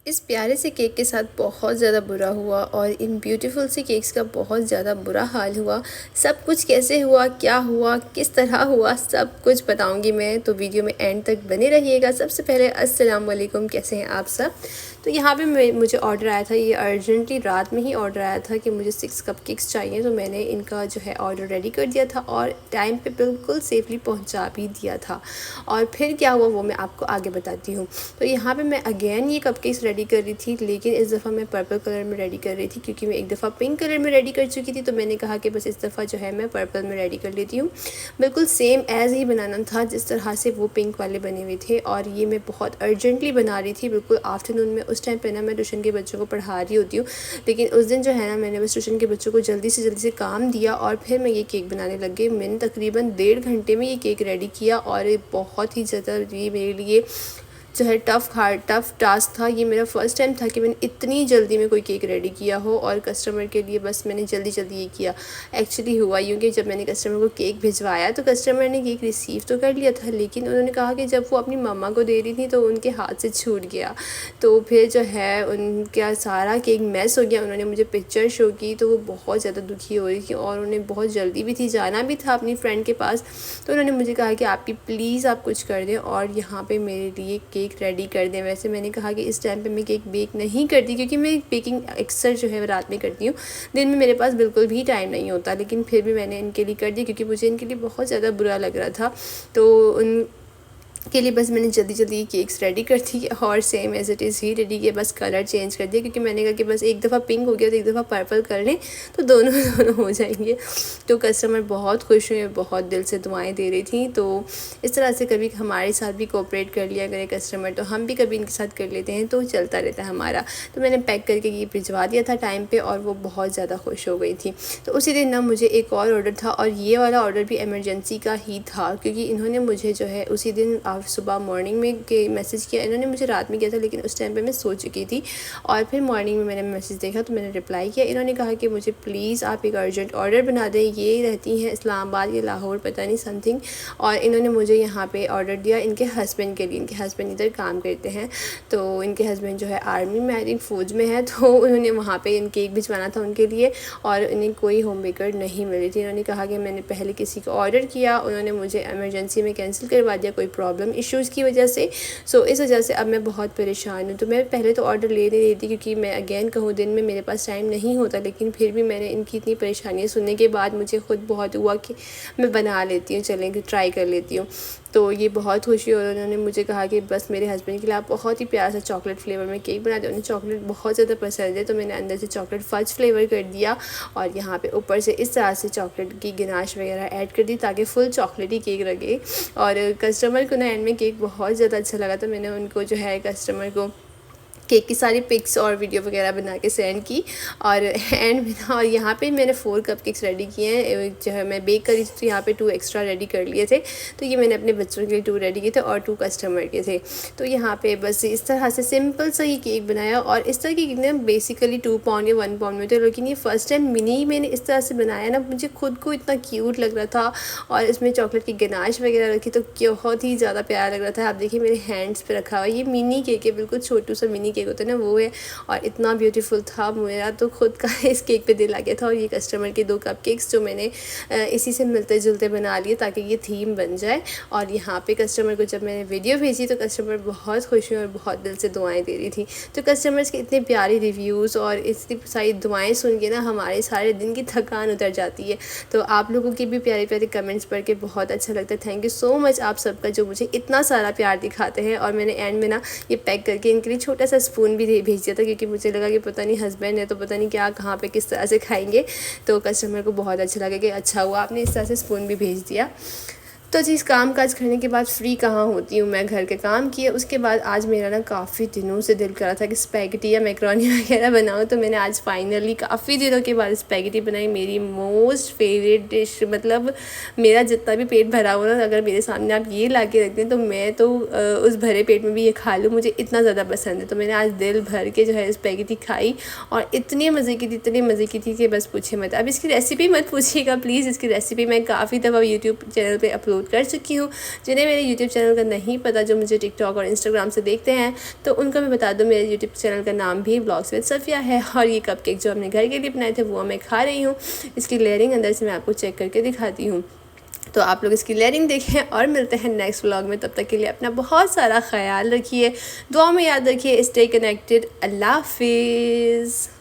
इस प्यारे से केक के साथ बहुत ज़्यादा बुरा हुआ और इन ब्यूटीफुल से केक्स का बहुत ज़्यादा बुरा हाल हुआ। सब कुछ कैसे हुआ, क्या हुआ, किस तरह हुआ, सब कुछ बताऊंगी मैं, तो वीडियो में एंड तक बने रहिएगा। सबसे पहले अस्सलाम वालेकुम, कैसे हैं आप सब। तो यहाँ पे मुझे ऑर्डर आया था, ये अर्जेंटली रात में ही ऑर्डर आया था कि मुझे 6 कप केक्स चाहिए। तो मैंने इनका जो है ऑर्डर रेडी कर दिया था और टाइम पे बिल्कुल सेफली पहुँचा भी दिया था। और फिर क्या हुआ वो मैं आपको आगे बताती हूँ। तो यहाँ पे मैं अगेन ये कप केक्स रेडी कर रही थी, लेकिन इस दफ़ा मैं पर्पल कलर में रेडी कर रही थी, क्योंकि मैं एक दफ़ा पिंक कलर में रेडी कर चुकी थी। तो मैंने कहा कि बस इस दफ़ा जो है मैं पर्पल में रेडी कर लेती हूँ। बिल्कुल सेम एज़ ही बनाना था जिस तरह से वो पिंक वाले बने हुए थे। और ये मैं बहुत अर्जेंटली बना रही थी, बिल्कुल आफ्टरनून में। उस टाइम पे ना मैं ट्यूशन के बच्चों को पढ़ा रही होती हूँ, लेकिन उस दिन जो है ना मैंने बस ट्यूशन के बच्चों को जल्दी से काम दिया और फिर मैं ये केक बनाने लग गई। मैंने तकरीबन 1.5 घंटे में ये केक रेडी किया और ये बहुत ही ज़्यादा ये मेरे लिए जो है टफ़ टास्क था। ये मेरा फ़र्स्ट टाइम था कि मैंने इतनी जल्दी में कोई केक रेडी किया हो और कस्टमर के लिए बस मैंने जल्दी ये किया। एक्चुअली हुआ यूँ कि जब मैंने कस्टमर को केक भिजवाया तो कस्टमर ने केक रिसीव तो कर लिया था, लेकिन उन्होंने कहा कि जब वो अपनी मम्मा को दे रही थी तो उनके हाथ से छूट गया। तो फिर जो है उनका सारा केक मैस हो गया। उन्होंने मुझे पिक्चर शो की तो वो बहुत ज़्यादा दुखी हो रही थी और उन्हें बहुत जल्दी भी थी, जाना भी था अपनी फ्रेंड के पास। तो उन्होंने मुझे कहा कि आपकी प्लीज़ आप कुछ कर दें और यहाँ पे मेरे लिए केक रेडी कर दें। वैसे मैंने कहा कि इस टाइम पे मैं केक बेक नहीं करती, क्योंकि मैं बेकिंग अक्सर जो है रात में करती हूँ, दिन में मेरे पास बिल्कुल भी टाइम नहीं होता। लेकिन फिर भी मैंने इनके लिए कर दिया, क्योंकि मुझे इनके लिए बहुत ज़्यादा बुरा लग रहा था। तो उन के लिए बस मैंने जल्दी केक्स रेडी कर दी और same as it is he ready किया, बस कलर चेंज कर दिया, क्योंकि मैंने कहा कि बस एक दफ़ा पिंक हो गया तो एक दफ़ा पर्पल कर लें तो दोनों हो जाएंगे। तो कस्टमर बहुत खुश हुए, बहुत दिल से दुआएं दे रही थी। तो इस तरह से कभी हमारे साथ भी कोऑपरेट कर लिया करें कस्टमर, तो हम भी कभी इनके साथ कर लेते हैं, तो चलता रहता है हमारा। तो मैंने पैक करके ये भिजवा दिया था टाइम पर और वो बहुत ज़्यादा खुश हो गई थी। तो उसी दिन ना मुझे एक और ऑर्डर था और ये वाला ऑर्डर भी एमरजेंसी का ही था, क्योंकि इन्होंने मुझे जो है उसी दिन सुबह मॉर्निंग में के मैसेज किया। इन्होंने मुझे रात में किया था, लेकिन उस टाइम पे मैं सो चुकी थी। और फिर मॉर्निंग में मैंने मैसेज देखा तो मैंने रिप्लाई किया। इन्होंने कहा कि मुझे प्लीज़ आप एक अर्जेंट ऑर्डर बना दें। ये रहती हैं इस्लामाबाद या लाहौर, पता नहीं समथिंग। और इन्होंने मुझे यहाँ पे ऑर्डर दिया इनके हस्बैंड के लिए। इनके हस्बैंड इधर काम करते हैं, तो इनके हस्बैंड जो है आर्मी में, आई थिंक फौज में है। तो उन्होंने वहाँ पर इन केक भिजवाना था उनके लिए और इन्हें कोई होम बेकर नहीं मिली थी। इन्होंने कहा कि मैंने पहले किसी को ऑर्डर किया, उन्होंने मुझे एमरजेंसी में कैंसिल करवा दिया कोई प्रॉब्लम इश्यूज़ की वजह से। सो इस वजह से अब मैं बहुत परेशान हूँ। तो मैं पहले तो ऑर्डर ले नहीं रही थी, क्योंकि मैं अगेन कहूँ दिन में मेरे पास टाइम नहीं होता, लेकिन फिर भी मैंने इनकी इतनी परेशानियाँ सुनने के बाद मुझे खुद बहुत हुआ कि मैं बना लेती हूँ, चलें ट्राई कर लेती हूँ। तो ये बहुत खुशी और उन्होंने मुझे कहा कि बस मेरे हस्बैंड के लिए आप बहुत ही प्यारा सा चॉकलेट फ्लेवर में केक बना दें। उन्हें चॉकलेट बहुत ज़्यादा पसंद है, तो मैंने अंदर से चॉकलेट फज फ्लेवर कर दिया और यहाँ पे ऊपर से इस तरह से चॉकलेट की गनाश वगैरह ऐड कर दी, ताकि फुल चॉकलेट ही केक लगे। और कस्टमर को ना एंड में केक बहुत ज़्यादा अच्छा लगा, तो मैंने उनको जो है कस्टमर को केक की सारी पिक्स और वीडियो वगैरह बना के सेंड की। और एंड में ना, और यहाँ पे मैंने 4 कप केक्स रेडी किए हैं। जो है मैं बेक करी थी तो यहाँ पे 2 एक्स्ट्रा रेडी कर लिए थे। तो ये मैंने अपने बच्चों के लिए 2 रेडी किए थे और 2 कस्टमर के थे। तो यहाँ पे बस इस तरह से सिंपल सा ये केक बनाया। और इस तरह की केक ना बेसिकली 2 पाउंड या 1 पाउंड में थे, लेकिन ये फ़र्स्ट टाइम मिनी मैंने इस तरह से बनाया ना, मुझे खुद को इतना क्यूट लग रहा था। और इसमें चॉकलेट की गनाश वगैरह रखी तो बहुत ही ज़्यादा प्यारा लग रहा था। आप देखिए मेरे हैंड्स पे रखा हुआ ये मिनी केक है, बिल्कुल छोटू सा मिनी केक होता है ना, वो है। और इतना ब्यूटीफुल था, मेरा तो खुद का इस केक पे दिल आ गया था। और ये कस्टमर के 2 कप केक्स जो मैंने इसी से मिलते जुलते बना लिए, ताकि ये थीम बन जाए। और यहाँ पे कस्टमर को जब मैंने वीडियो भेजी तो कस्टमर बहुत खुश हुई और बहुत दिल से दुआएं दे रही थी। तो कस्टमर्स के इतने प्यारे रिव्यूज़ और इतनी सारी दुआएं सुन के ना हमारे सारे दिन की थकान उतर जाती है। तो आप लोगों की भी प्यारे प्यारे कमेंट्स पढ़ के बहुत अच्छा लगता है। थैंक यू सो मच आप सबका, जो मुझे इतना सारा प्यार दिखाते हैं। और मैंने एंड में ना ये पैक करके इनके लिए छोटा सा स्पून भी भेज दिया था, क्योंकि मुझे लगा कि पता नहीं हस्बैंड है तो पता नहीं क्या कहाँ पे किस तरह से खाएंगे। तो कस्टमर को बहुत अच्छा लगा कि अच्छा हुआ आपने इस तरह से स्पून भी भेज दिया। तो जी, इस काम काज करने के बाद फ्री कहाँ होती हूँ मैं, घर के काम किए उसके बाद आज मेरा ना काफ़ी दिनों से दिल कर रहा था कि स्पैगेटी या मैक्रोनी वगैरह बनाऊँ। तो मैंने आज फाइनली काफ़ी दिनों के बाद स्पैगेटी बनाई, मेरी मोस्ट फेवरेट डिश। मतलब मेरा जितना भी पेट भरा हुआ ना, अगर मेरे सामने आप ये ला के रख दें तो मैं तो उस भरे पेट में भी ये खा लूँ, मुझे इतना ज़्यादा पसंद है। तो मैंने आज दिल भर के जो है स्पैगेटी खाई और इतनी मज़े की थी, इतनी मज़े की थी कि बस पूछे मत। अब इसकी रेसिपी मत पूछिएगा प्लीज़, इसकी रेसिपी मैं काफ़ी दफ़ा यूट्यूब चैनल पर अपलोड अपलोड कर चुकी हूँ। जिन्हें मेरे यूट्यूब चैनल का नहीं पता, जो मुझे टिकटॉक और इंस्टाग्राम से देखते हैं, तो उनको मैं बता दूँ मेरे यूट्यूब चैनल का नाम भी व्लॉग्स विद सफिया है। और ये कपकेक जो हमने घर के लिए बनाए थे वो मैं खा रही हूँ। इसकी लेयरिंग अंदर से मैं आपको चेक करके दिखाती हूँ। तो आप लोग इसकी लेयरिंग देखें और मिलते हैं नेक्स्ट व्लॉग में। तब तक के लिए अपना बहुत सारा ख्याल रखिए, दुआ में याद रखिए। Stay connected. अल्लाह हाफिज़।